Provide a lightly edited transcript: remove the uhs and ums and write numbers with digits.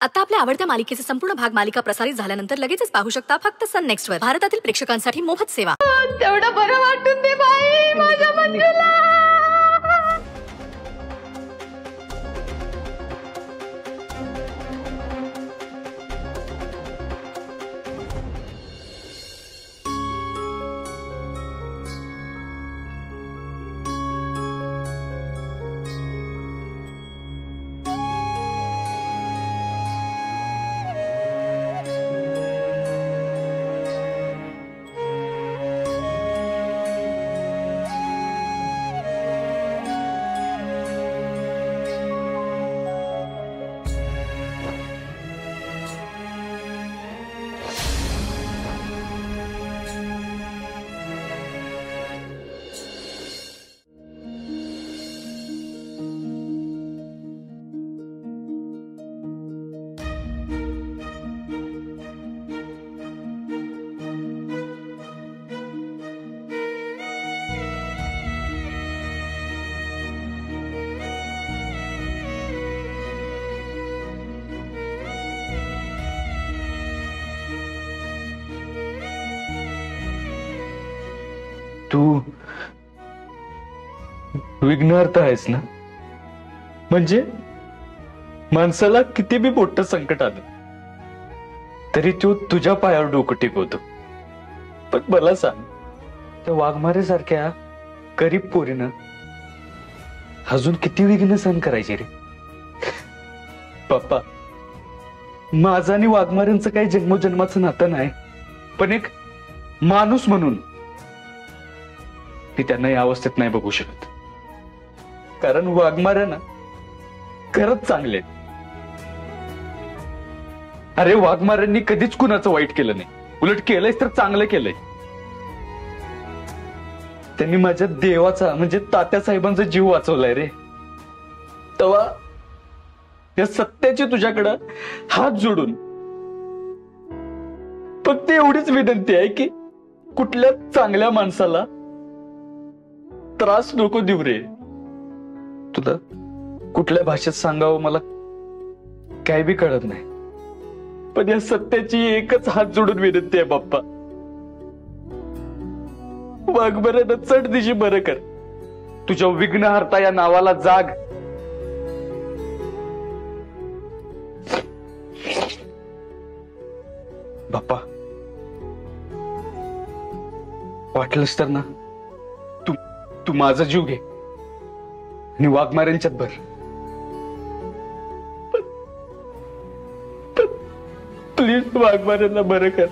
आता आपल्या आवडत्या मालिकेचे संपूर्ण भाग मालिका प्रसारित झाल्यानंतर लगेचच पाहू शकता फक्त सन नेक्स्ट वर भारतातील प्रेक्षकांसाठी मोफत सेवा। तेवढं बरं वाटून दे बाई माझ्या मंजूला। तू विघ्नहर्ता आहेस ना? म्हणजे माणसाला किती बी मोठं संकट आलं तरी तो तुझ्या पायावर डोकं टेकवतो। पण मला सांग, त्या वाघमारेसारख्या गरीब पोरीनं अजून किती विघ्न सहन करायचे रे? पप्पा, माझं आणि वाघमारेंचं काही जन्मोजन्माचं नातं नाही, पण एक माणूस म्हणून मी त्यांना या अवस्थेत नाही बघू शकत। कारण वाघमारे ना खरंच चांगले। अरे वाघमाऱ्यांनी कधीच कुणाचं वाईट केलं नाही, उलट केलंयच तर चांगलं केलंय। त्यांनी माझ्या देवाचा म्हणजे तात्या साहेबांचा जीव वाचवलाय रे। तेव्हा या सत्याची तुझ्याकडं हात जोडून फक्त एवढीच विनंती आहे की कुठल्या चांगल्या माणसाला त्रास नको देऊ रे। तुला कुठल्या भाषेत सांगावं मला काही बी कळत नाही, पण या सत्याची एकच हात जोडून विनंती आहे बाप्पा, वाघमाऱ्यांना चढ दिशी बरं कर। तुझ्या विघ्नहर्ता या नावाला जाग। बाप्पा, वाटलंच तर ना तू माझा जीव घे आणि वाघमाऱ्यांच्यात भर। प्लीज वाघमाऱ्यांना बरं कर।